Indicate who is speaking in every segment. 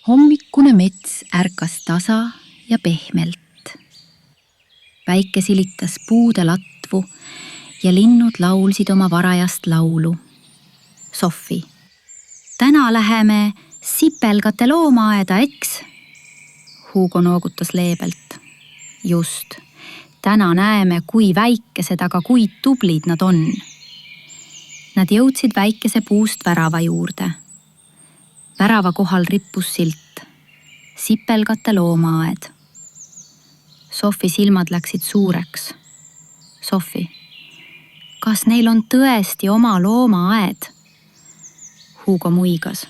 Speaker 1: Hommikune mets ärkas tasa ja pehmelt. Päike silitas puude latvu ja linnud laulsid oma varajast laulu. Sofi, täna läheme sipelgate loomaaeda, eks? Hugo noogutas leebelt. Just, täna näeme, kui väikesed, aga kui tublid nad on. Nad jõudsid väikese puust värava juurde. Värava kohal rippus silt. Sipelgate loomaaed. Sofi silmad läksid suureks. Sofi, kas neil on tõesti oma loomaaed? Hugo muigas.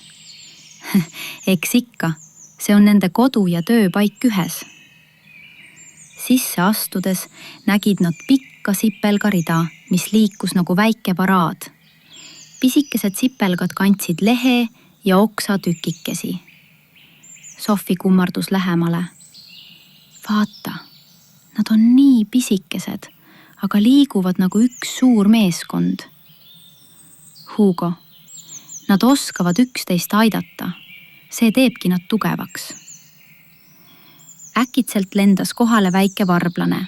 Speaker 1: Eks ikka, see on nende kodu ja tööpaik ühes. Sisse astudes nägid nad pikka sipelgarida, mis liikus nagu väike paraad. Pisikesed sipelgad kandsid lehe ja oksa tükikesi. Sofi kummardus lähemale. Vaata, nad on nii pisikesed, aga liiguvad nagu üks suur meeskond. Hugo, nad oskavad üksteist aidata. See teebki nad tugevaks. Äkitselt lendas kohale väike varblane.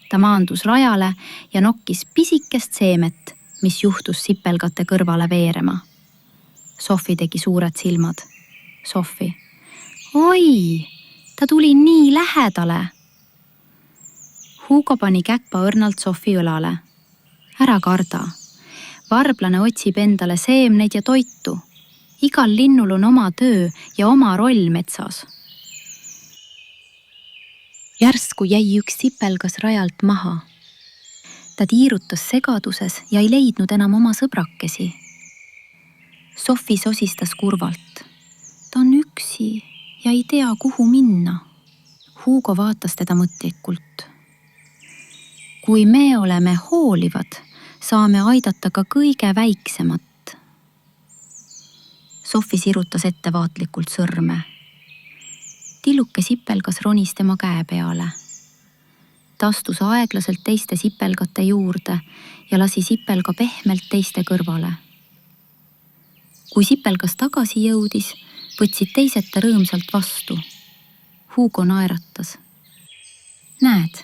Speaker 1: Ta maandus rajale ja nokkis pisikest seemet, mis juhtus sipelgate kõrvale veerema. Sofi tegi suured silmad. Sofi, oi, ta tuli nii lähedale. Hugo pani käkpa õrnalt Sofi õlale. Ära karda. Varblane otsib endale seemneid ja toitu. Igal linnul on oma töö ja oma roll metsas. Järsku jäi üks sipelgas rajalt maha. Ta tiirutas segaduses ja ei leidnud enam oma sõbrakesi. Sofi sosistas kurvalt. Ta on üksi ja ei tea, kuhu minna. Hugo vaatas teda mõtlikult. Kui me oleme hoolivad, saame aidata ka kõige väiksemat. Sofi sirutas ettevaatlikult sõrme. Tilluke sipelgas ronis tema käe peale. Ta astus aeglaselt teiste sipelgate juurde ja lasi sipelga pehmelt teiste kõrvale. Kui sipelgas tagasi jõudis, võtsid teised ta rõõmsalt vastu. Hugo naeratas. Näed,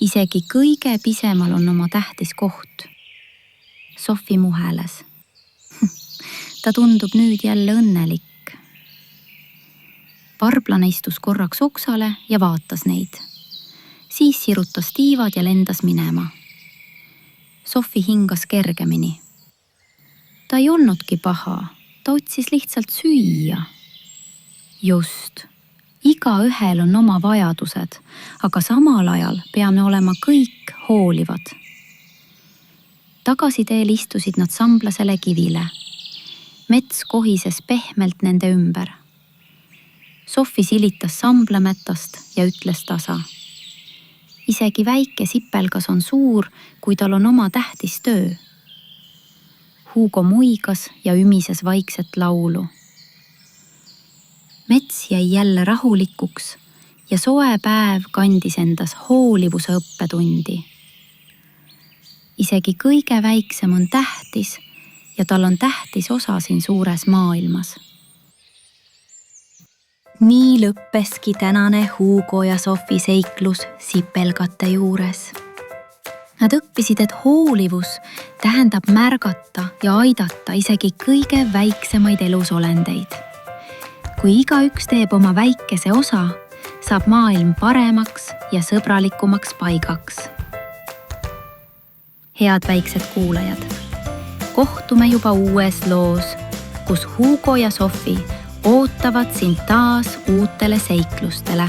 Speaker 1: isegi kõige pisemal on oma tähtis koht. Sofi muheles. Ta tundub nüüd jälle õnnelik. Varblane istus korraks oksale ja vaatas neid. Siis sirutas tiivad ja lendas minema. Sofi hingas kergemini. Ta ei olnudki paha, ta otsis lihtsalt süüa. Just, igaühel on oma vajadused, aga samal ajal peame olema kõik hoolivad. Tagasiteel istusid nad samblasele kivile. Mets kohises pehmelt nende ümber. Sofi silitas samblamätast ja ütles tasa. Isegi väike sipelgas on suur, kui tal on oma tähtis töö. Hugo muigas ja ümises vaikset laulu. Mets jäi jälle rahulikuks ja soe päev kandis endas hoolivuse õppetundi. Isegi kõige väiksem on tähtis ja tal on tähtis osa siin suures maailmas. Nii lõppeski tänane Hugo ja Sofi seiklus sipelgate juures. Nad õppisid, et hoolivus tähendab märgata ja aidata isegi kõige väiksemaid elusolendeid. Kui igaüks teeb oma väikese osa, saab maailm paremaks ja sõbralikumaks paigaks. Head väiksed kuulajad, kohtume juba uues loos, kus Hugo ja Sofi ootavad sind taas uutele seiklustele.